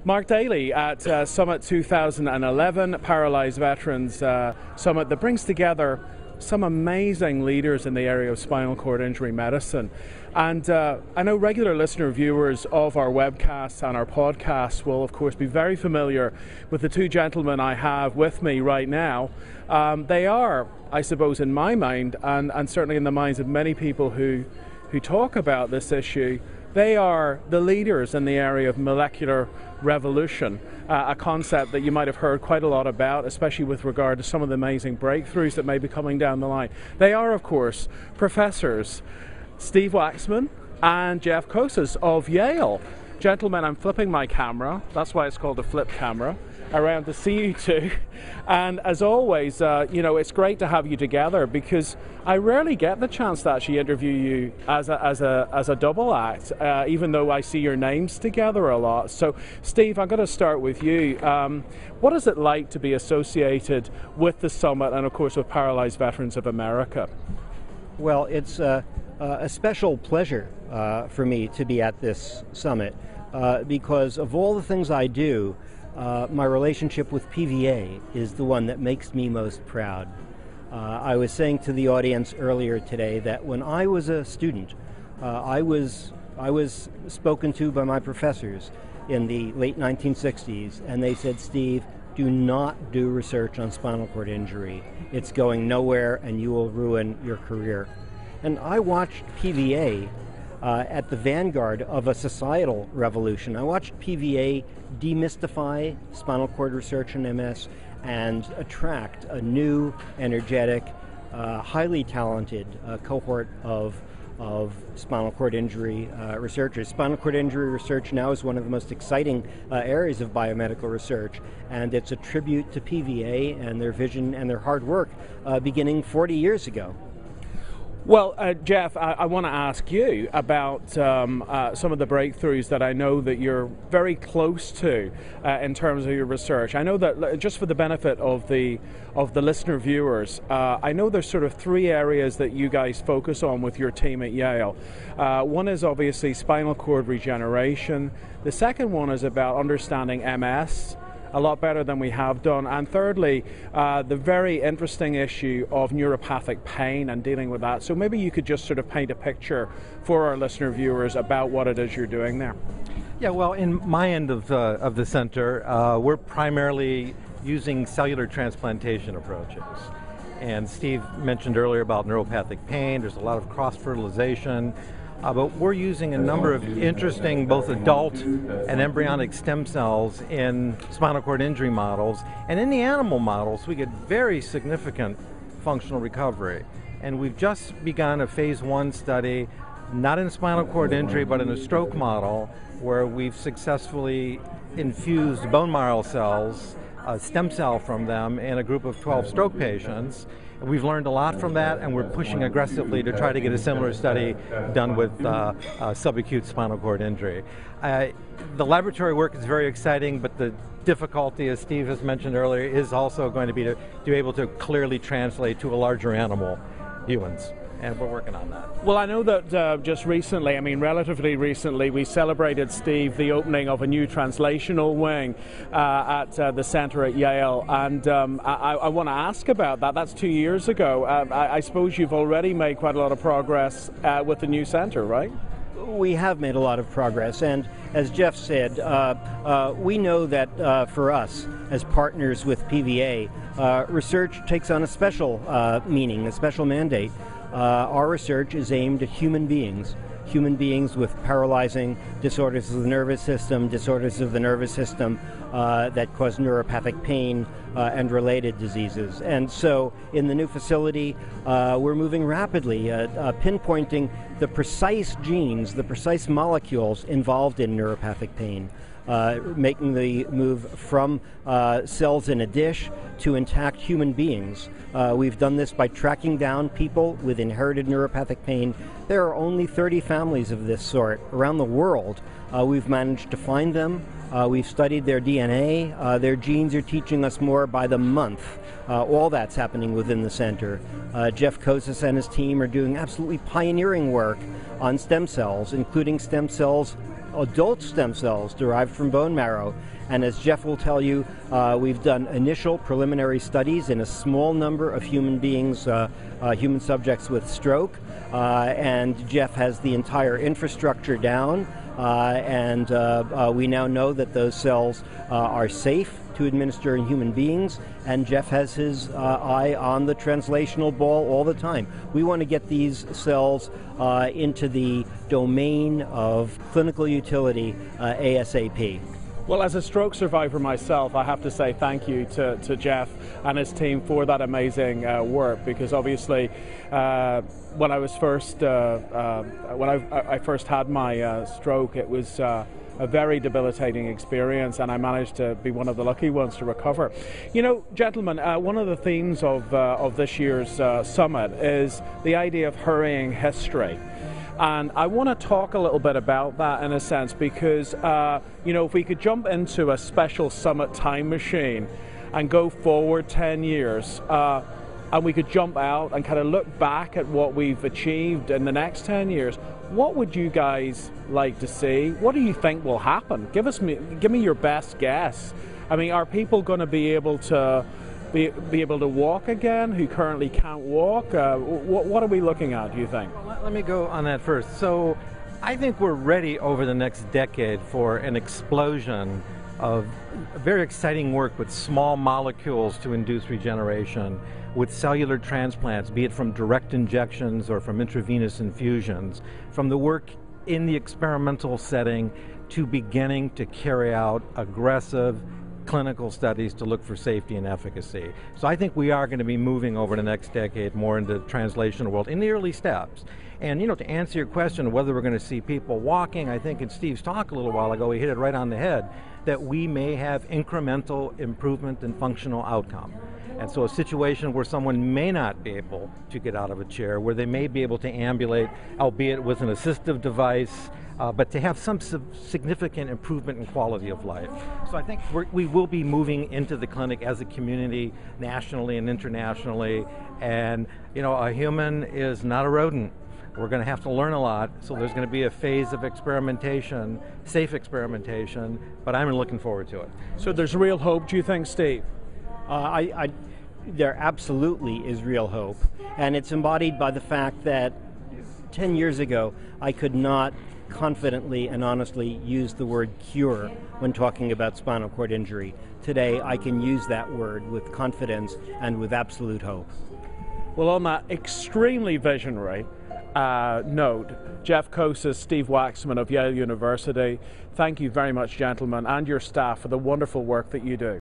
Mark Daly at Summit 2011, Paralyzed Veterans Summit that brings together some amazing leaders in the area of spinal cord injury medicine. And I know regular listener viewers of our webcasts and our podcasts will of course be very familiar with the two gentlemen I have with me right now. They are, I suppose, in my mind and certainly in the minds of many people who talk about this issue, they are the leaders in the area of molecular revolution, a concept that you might have heard quite a lot about, especially with regard to some of the amazing breakthroughs that may be coming down the line. They are, of course, professors Steve Waxman and Jeff Kocsis of Yale. Gentlemen, I'm flipping my camera, that's why it's called a flip camera, around to see you two. And as always, you know, it's great to have you together because I rarely get the chance to actually interview you as a double act, even though I see your names together a lot. So, Steve, I'm going to start with you. What is it like to be associated with the Summit and, of course, with Paralyzed Veterans of America? Well, it's a special pleasure for me to be at this summit because of all the things I do, my relationship with PVA is the one that makes me most proud. I was saying to the audience earlier today that when I was a student, I was spoken to by my professors in the late 1960s, and they said, "Steve, do not do research on spinal cord injury. It's going nowhere and you will ruin your career." And I watched PVA at the vanguard of a societal revolution. I watched PVA demystify spinal cord research in MS and attract a new, energetic, highly talented cohort of spinal cord injury researchers. Spinal cord injury research now is one of the most exciting areas of biomedical research, and it's a tribute to PVA and their vision and their hard work beginning 40 years ago. Well, Jeff, I want to ask you about some of the breakthroughs that I know that you're very close to in terms of your research. I know that, just for the benefit of the listener viewers, I know there's sort of three areas that you guys focus on with your team at Yale. One is obviously spinal cord regeneration. The second one is about understanding MS a lot better than we have done. And thirdly, the very interesting issue of neuropathic pain and dealing with that. So maybe you could just sort of paint a picture for our listener viewers about what it is you're doing there. Yeah, well, in my end of the center, we're primarily using cellular transplantation approaches. And Steve mentioned earlier about neuropathic pain. There's a lot of cross-fertilization. But we're using a number of interesting both adult and embryonic stem cells in spinal cord injury models. And in the animal models, we get very significant functional recovery. And we've just begun a phase 1 study, not in spinal cord injury, but in a stroke model, where we've successfully infused bone marrow cells, a stem cell from them, in a group of 12 stroke patients. We've learned a lot from that, and we're pushing aggressively to try to get a similar study done with subacute spinal cord injury. The laboratory work is very exciting, but the difficulty, as Steve has mentioned earlier, is also going to be to be able to clearly translate to a larger animal, humans. And we're working on that. Well, I know that just recently, I mean relatively recently, we celebrated, Steve, the opening of a new translational wing at the center at Yale, and I want to ask about that. That's 2 years ago. I suppose you've already made quite a lot of progress with the new center, right? We have made a lot of progress, and as Jeff said, we know that for us, as partners with PVA, research takes on a special meaning, a special mandate. Our research is aimed at human beings with paralyzing disorders of the nervous system that cause neuropathic pain and related diseases. And so in the new facility, we're moving rapidly, pinpointing the precise genes, the precise molecules involved in neuropathic pain. Making the move from cells in a dish to intact human beings. We've done this by tracking down people with inherited neuropathic pain. There are only 30 families of this sort around the world. We've managed to find them. We've studied their DNA. Their genes are teaching us more by the month. All that's happening within the center. Jeff Kocsis and his team are doing absolutely pioneering work on stem cells, including stem cells adult stem cells derived from bone marrow. And as Jeff will tell you, we've done initial preliminary studies in a small number of human beings, human subjects with stroke. And Jeff has the entire infrastructure down. And we now know that those cells are safe to administer in human beings, and Jeff has his eye on the translational ball all the time. We want to get these cells into the domain of clinical utility ASAP. Well, as a stroke survivor myself, I have to say thank you to Jeff and his team for that amazing work, because obviously when I was first when I first had my stroke, it was a very debilitating experience, and I managed to be one of the lucky ones to recover. You know, gentlemen, one of the themes of this year's summit is the idea of hurrying history. And I want to talk a little bit about that in a sense, because, you know, if we could jump into a special summit time machine and go forward 10 years, and we could jump out and kind of look back at what we've achieved in the next 10 years, what would you guys like to see? What do you think will happen? Give me your best guess. I mean, are people going to be able to walk again who currently can't walk? What are we looking at, do you think? Well, let me go on that first. So I think we're ready over the next decade for an explosion of very exciting work with small molecules to induce regeneration, with cellular transplants, be it from direct injections or from intravenous infusions, from the work in the experimental setting to beginning to carry out aggressive clinical studies to look for safety and efficacy. So I think we are going to be moving over the next decade more into the translational world in the early steps. And, you know, to answer your question whether we're going to see people walking, I think in Steve's talk a little while ago, he hit it right on the head, that we may have incremental improvement in functional outcome. And so a situation where someone may not be able to get out of a chair, where they may be able to ambulate, albeit with an assistive device, but to have some significant improvement in quality of life. So I think we will be moving into the clinic as a community, nationally and internationally. And, you know, a human is not a rodent. We're going to have to learn a lot, so there's going to be a phase of experimentation, safe experimentation, but I'm looking forward to it. So there's real hope, do you think, Steve? There absolutely is real hope, and it's embodied by the fact that 10 years ago I could not confidently and honestly use the word cure when talking about spinal cord injury. Today I can use that word with confidence and with absolute hope. Well, on that extremely visionary note, Jeff Kocsis, Steve Waxman of Yale University, thank you very much, gentlemen, and your staff for the wonderful work that you do.